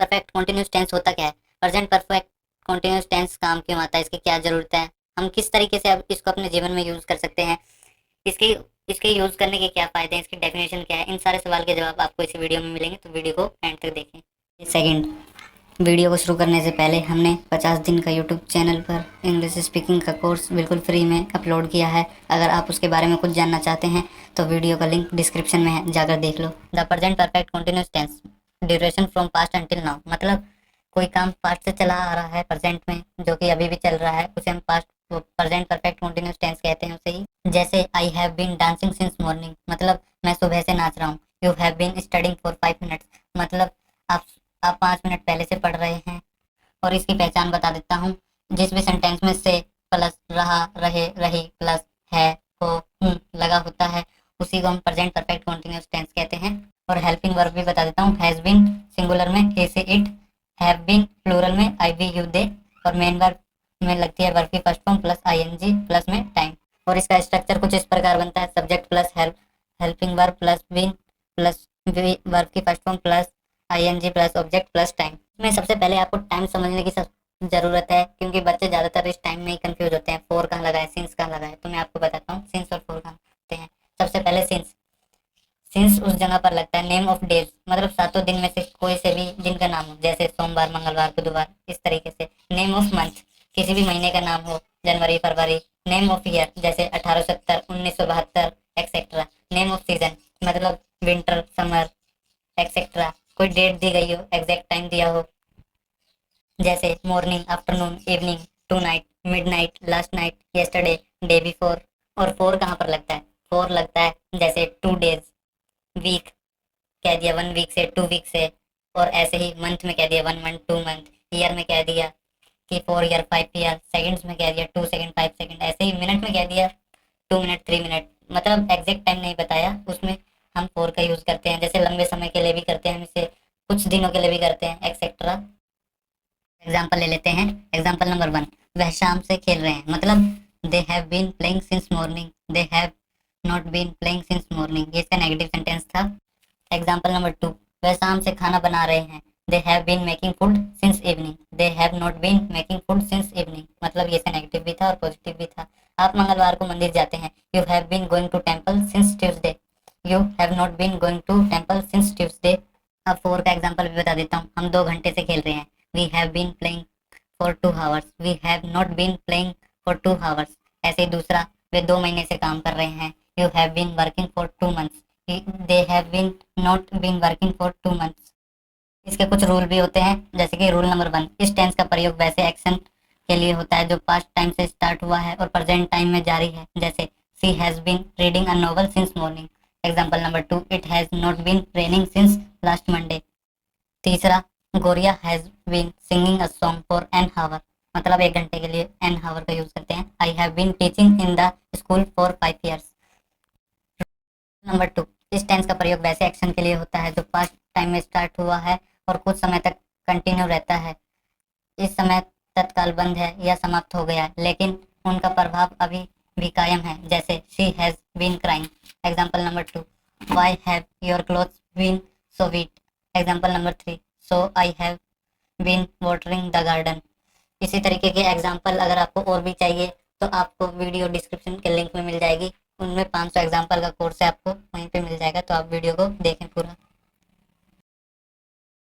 Perfect continuous tense होता क्या है, प्रेजेंट परफेक्ट कंटिन्यूस टेंस काम क्यों आता है, इसकी क्या ज़रूरत है, हम किस तरीके से अब इसको अपने जीवन में यूज़ कर सकते हैं, इसके इसके यूज़ करने के क्या फ़ायदे हैं, इसकी डेफिनेशन क्या है, इन सारे सवाल के जवाब आपको इस वीडियो में मिलेंगे, तो वीडियो को एंड तक देखें। सेकंड, वीडियो को शुरू करने से पहले हमने 50 दिन का यूट्यूब चैनल पर इंग्लिश स्पीकिंग का कोर्स बिल्कुल फ्री में अपलोड किया है। अगर आप उसके बारे में कुछ जानना चाहते हैं तो वीडियो का लिंक डिस्क्रिप्शन में है, जाकर देख लो। The present perfect continuous tense, duration from past until now, मतलब कोई काम पास्ट से चला आ रहा है प्रेजेंट में जो कि अभी भी चल रहा है, उसे हम past present perfect continuous tense कहते हैं उसे ही। जैसे I have been dancing since morning, मतलब मैं सुबह से नाच रहा हूँ। You have been studying for 5 minutes, मतलब आप आप 5 मिनट पहले से पढ़ रहे हैं। और इसकी पहचान बता देता हूँ, जिस भी सेंटेंस में से प्लस रहा, रहे, रही प्लस है, हो, लगा होता है, उसी को हम प्रेजेंट परफेक्ट कंटिन्यूअस टेंस कहते हैं। और हेल्पिंग वर्ब भी बता देता हूँ, हैज बीन सिंगुलर में he से इट, हैव बीन प्लूरल में आई वी यू दे, और मेन वर्ब में लगती है वर्ब की first form plus ING plus में टाइम। और इसका स्ट्रक्चर कुछ इस प्रकार बनता है, subject plus help, helping verb plus been plus verb की first form plus ING plus object plus time. इसमें सबसे पहले आपको टाइम समझने की जरूरत है, क्योंकि बच्चे ज्यादातर इस टाइम में ही कंफ्यूज होते हैं, फोर कहाँ लगा है, सिंस कहाँ लगा है। तो मैं आपको बताता हूँ सिंस और फोर कहाँ होते हैं। सबसे पहले सिंस, सिंस उस जगह पर लगता है। नेम ऑफ डेज, मतलब सातों दिन में से कोई से भी दिन का नाम हो, जैसे सोमवार, मंगलवार, बुधवार, इस तरीके से। नेम ऑफ मंथ, किसी भी महीने का नाम हो, जनवरी, फरवरी। नेम ऑफ ईयर, जैसे 1870, 1972, एक्सेट्रा। नेम ऑफ सीजन, मतलब विंटर, समर, एक्सेट्रा। कोई डेट दी गई हो, एग्जैक्ट टाइम दिया हो, जैसे morning, afternoon, evening, tonight, midnight, last night, yesterday, day before. और फोर कहाँ पर लगता है, फोर लगता है जैसे 2 डेज, वीक कह दिया 1 वीक से, 2 वीक से। और ऐसे ही मंथ में कह दिया 1 मंथ, 2 मंथ। ईयर में कह दिया कि 4 ईयर, 5 ईयर। सेकंड्स में कह दिया 2 सेकंड, 5 सेकंड। ऐसे ही मिनट में कह दिया 2 मिनट, 3 मिनट। मतलब एग्जैक्ट टाइम नहीं बताया, उसमें हम फोर का यूज करते हैं। जैसे लंबे समय के लिए भी करते हैं हम इसे, कुछ दिनों के लिए भी करते हैं, एक्सेट्रा। एग्जाम्पल ले लेते हैं। एग्जाम्पल नंबर 1, वह शाम से खेल रहे हैं, मतलब they have been playing since morning, they have not been playing since morning. ये इसका नेगेटिव सेंटेंस था। एग्जाम्पल नंबर 2, वह शाम से खाना बना रहे हैं, they have been making food since evening, they have not been making food since evening. मतलब ये इसका नेगेटिव भी था और पॉजिटिव भी था। आप मंगलवार को मंदिर जाते हैं, you have been going to temple since Tuesday, you have not been going to temple since Tuesday. अब फोर का एग्जाम्पल भी बता देता हूँ। हम 2 घंटे से खेल रहे हैं, we have been playing for 2 hours, we have not been playing for 2 hours. ऐसे ही दूसरा, वे 2 महीने से काम कर रहे हैं, you have been working for 2 months, they have been not been working for 2 months. इसके कुछ रूल भी होते हैं, जैसे कि रूल नंबर 1, इस टेंस का प्रयोग वैसे एक्शन के लिए होता है जो पास्ट टाइम से स्टार्ट हुआ है और प्रेजेंट टाइम में जारी है, जैसे she has been reading a novel since morning. Example number 2, it has not been raining since last Monday. तीसरा, Gloria has been singing a song for an hour, मतलब 1 घंटे के लिए एन हावर का यूज करते हैं। I have been teaching in the school for 5 years. Number 2, इस tense का प्रयोग वैसे एक्शन के लिए होता है जो पास्ट टाइम में स्टार्ट हुआ है और कुछ समय तक कंटिन्यू रहता है। इस समय तत्काल बंद है या समाप्त हो गया है, लेकिन उनका प्रभाव अभी भी कायम है, जैसे she has been crying. Example number 2, why have your clothes been so wet. Example number 3, so I have been watering the garden. इसी तरीके के एग्जाम्पल अगर आपको और भी चाहिए तो आपको वीडियो डिस्क्रिप्शन के लिंक में मिल जाएगी, उनमें 500 एग्जाम्पल का कोर्स है, आपको वहीं पे मिल जाएगा, तो आप वीडियो को देखें पूरा।